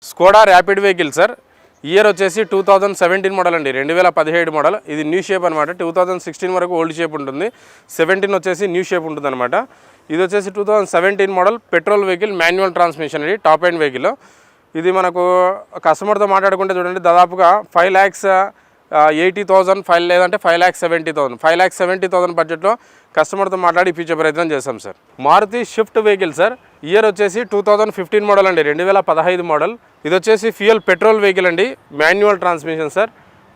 Skoda rapid vehicle sir. Year వచ్చేసి 2017 model అండి, 2017 model. ఇది న్యూ షేప్ అనమాట. 2016 వరకు ఓల్డ్ షేప్ ఉంటుంది, 17 వచ్చేసి న్యూ షేప్ ఉంటుంది అనమాట. ఇది వచ్చేసి 2017 model petrol vehicle, manual transmission అండి, టాప్ ఎండ్ వెహికల్. ఇది మనకు కస్టమర్తో మాట్లాడుకుంటే చూడండి దాదాపుగా 5,80,000 లేదంటే 5,70,000 5,70,000 బడ్జెట్లో కస్టమర్తో మాట్లాడి ఇప్పించే ప్రయత్నం చేస్తాం sir. Maruti Swift vehicle sir. Year వచ్చేసి 2015 మోడల్ అండి, 2015 మోడల్. ఇది వచ్చేసి ఫ్యూయల్ పెట్రోల్ వెహికల్ అండి, మాన్యువల్ ట్రాన్స్మిషన్ సార్.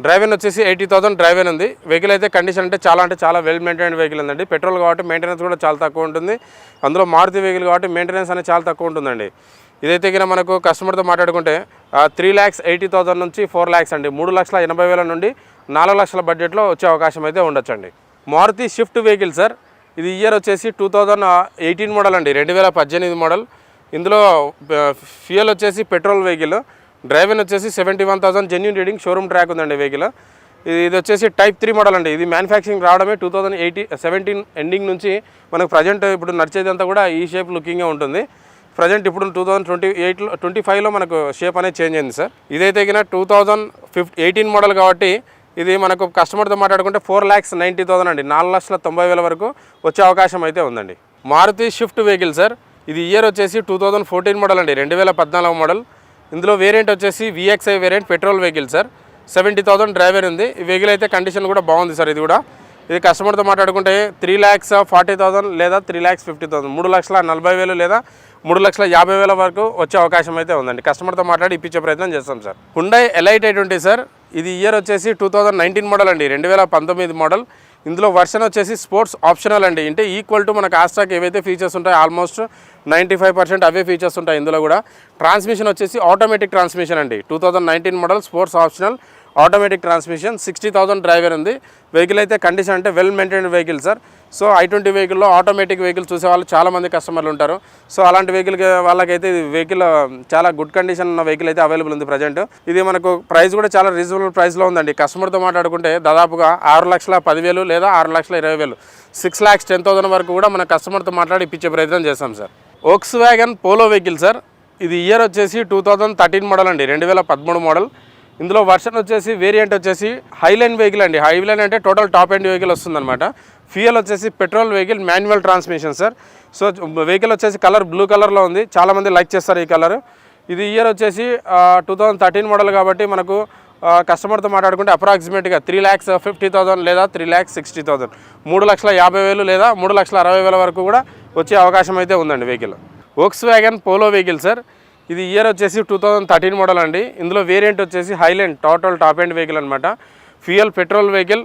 డ్రైవెన్ వచ్చేసి 80,000 డ్రైవెన్ ఉంది. వెహికల్ అయితే కండిషన్ అంటే చాలా వెల్ మెయింటైన్డ్ వెహికల్ ఉందండి. పెట్రోల్ కాబట్టి మెయింటెనెన్స్ కూడా చాలా తక్కువ ఉంటుంది. అందులో మారుతి వెహికల్ కాబట్టి మెయింటెనెన్స్ అనేది చాలా తక్కువ ఉంటుందండి. ఇదైతే కింద మనకు కస్టమర్తో మాట్లాడుకుంటే 3,80,000 నుంచి 4 lakhs అండి, 3,80,000 నుండి 4 లక్షల బడ్జెట్లో వచ్చే అవకాశం అయితే ఉండొచ్చండి. Maruti Swift vehicle sir. ఇది ఇయర్ వచ్చేసి 2018 మోడల్ అండి, 2018 మోడల్. ఇందులో ఫ్యూయల్ వచ్చేసి పెట్రోల్ వెహికల్. డ్రైవెన్ వచ్చేసి 71,000 జెన్యూన్ రీడింగ్, షోరూమ్ ట్రాక్ ఉందండి వెహికల్. ఇది వచ్చేసి టైప్ 3 మోడల్ అండి. ఇది మ్యానుఫ్యాక్చరింగ్ రావడమే 2017 ఎండింగ్ నుంచి మనకు ప్రజెంట్ ఇప్పుడు నడిచేదంతా కూడా ఈ షేప్ లుకింగే ఉంటుంది. ప్రజెంట్ ఇప్పుడు 2025లో మనకు షేప్ అనేది చేంజ్ అయింది సార్. ఇదైతే కింద 2018 మోడల్ కాబట్టి ఇది మనకు కస్టమర్తో మాట్లాడుకుంటే 4,90,000 అండి, 4,90,000 వరకు వచ్చే అవకాశం అయితే ఉందండి. Maruti Swift vehicle sir. ఇది ఇయర్ వచ్చేసి 2014 మోడల్ అండి, 2014 మోడల్. ఇందులో వేరియంట్ వచ్చేసి VXI variant petrol vehicle sir. 70,000 driver ఉంది. ఈ వెహికల్ అయితే కండిషన్ కూడా బాగుంది సార్. ఇది కస్టమర్తో మాట్లాడుకుంటే 3,40,000 లేదా 3,50,000, 3,40,000 లేదా 3,50,000 వరకు వచ్చే అవకాశం అయితే ఉందండి. కస్టమర్తో మాట్లాడి ఇప్పించే ప్రయత్నం చేస్తాం sir. Hyundai elite i20 sir. ఇది ఇయర్ వచ్చేసి 2019 మోడల్ అండి, 2019 మోడల్. ఇందులో వర్షన్ వచ్చేసి స్పోర్ట్స్ ఆప్షనల్ అండి, అంటే ఈక్వల్ టు మనకు ఆస్ట్రాకి ఏవైతే ఫీచర్స్ ఉంటాయో ఆల్మోస్ట్ 95% అవే ఫీచర్స్ ఉంటాయి ఇందులో కూడా. ట్రాన్స్మిషన్ వచ్చేసి ఆటోమేటిక్ ట్రాన్స్మిషన్ అండి, 2019 model, sports optional, automatic transmission. 60,000 driver ఉంది. వెహికల్ అయితే కండిషన్ అంటే well maintained vehicle sir. So i20 వెహికల్లో ఆటోమేటిక్ వెహికల్ చూసే వాళ్ళు చాలామంది కస్టమర్లు ఉంటారు. సో అలాంటి వెహికల్ వాళ్ళకైతే ఇది వెహికల్ చాలా గుడ్ కండిషన్ ఉన్న వెహికల్ అయితే అవైలబుల్ ఉంది ప్రజెంట్. ఇది మనకు ప్రైస్ కూడా చాలా రీజనబుల్ ప్రైస్లో ఉందండి. కస్టమర్తో మాట్లాడుకుంటే దాదాపుగా 6,10,000 లేదా 6,20,000, 6,10,000 వరకు కూడా మన కస్టమర్తో మాట్లాడి ఇప్పించే ప్రయత్నం చేస్తాం sir. Volkswagen Polo vehicle sir. ఇది ఇయర్ వచ్చేసి 2013 మోడల్ అండి, 2013 మోడల్. ఇందులో వర్షన్ వచ్చేసి వేరియంట్ వచ్చేసి హైలైన్ వెహికల్ అండి. హైలైన్ అంటే టోటల్ టాప్ ఎండ్ వెహికల్ వస్తుందన్నమాట. ఫ్యూయల్ వచ్చేసి petrol vehicle, manual transmission sir. So vehicle వచ్చేసి కలర్ బ్లూ కలర్లో ఉంది, చాలామంది లైక్ చేస్తారు ఈ కలర్. ఇది ఇయర్ వచ్చేసి 2013 మోడల్ కాబట్టి మనకు కస్టమర్తో మాట్లాడుకుంటే అప్రాక్సిమేట్గా 3,50,000 లేదా 3,60,000, 3,50,000 లేదా 3,60,000 వరకు కూడా వచ్చే అవకాశం అయితే ఉందండి vehicle. Volkswagen Polo vehicle sir. ఇది ఇయర్ వచ్చేసి 2013 మోడల్ అండి. ఇందులో వేరియంట్ వచ్చేసి Highline total top end vehicle అనమాట. Fuel petrol vehicle,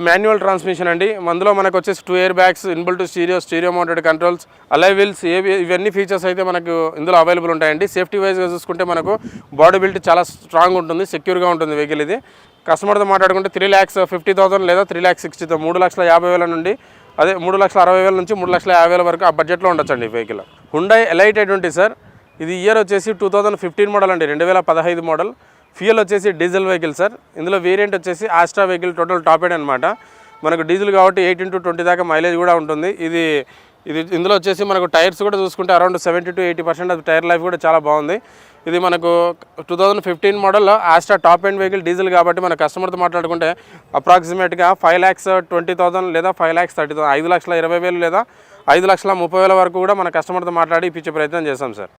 manual transmission అండి. అందులో మనకు వచ్చేసి 2 air bags, inbuilt steering mounted controls, alloy wheels, ఇవన్నీ ఫీచర్స్ అయితే మనకు ఇందులో అవైలబుల్ ఉంటాయండి. సేఫ్టీ వైజ్గా చూసుకుంటే మనకు బాడీ బిల్ట్ చాలా స్ట్రాంగ్ ఉంటుంది, సెక్యూర్గా ఉంటుంది వెహికల్. ఇది కస్టమర్తో మాట్లాడుకుంటే 3,50,000 లేదా 3,60,000, 3,50,000 నుండి అదే 3,60,000 నుంచి 3,50,000 వరకు ఆ బడ్జెట్లో ఉండొచ్చండి vehicle. Hyundai elite i20 sir. ఇది ఇయర్ వచ్చేసి 2015 మోడల్ అండి, 2015 మోడల్. ఫ్యూయల్ వచ్చేసి డీజిల్ వెహికల్ సార్. ఇందులో వేరియంట్ వచ్చేసి ఆస్ట్రా వెహికల్, టోటల్ టాప్ ఎండ్ అనమాట. మనకు డీజిల్ కాబట్టి 18-20 దాకా మైలేజ్ కూడా ఉంటుంది. ఇందులో వచ్చేసి మనకు టైర్స్ కూడా చూసుకుంటే అరౌండ్ 70-80% అది టైర్ లైఫ్ కూడా చాలా బాగుంది. ఇది మనకు 2015 model Astra top end vehicle, diesel కాబట్టి మన కస్టమర్తో మాట్లాడుకుంటే అప్రాక్సిమేట్గా 5,20,000 లేదా 5,30,000, 5,20,000 లేదా 5,30,000 వరకు కూడా మన కస్టమర్తో మాట్లాడి ఇప్పించే ప్రయత్నం చేస్తాం సార్.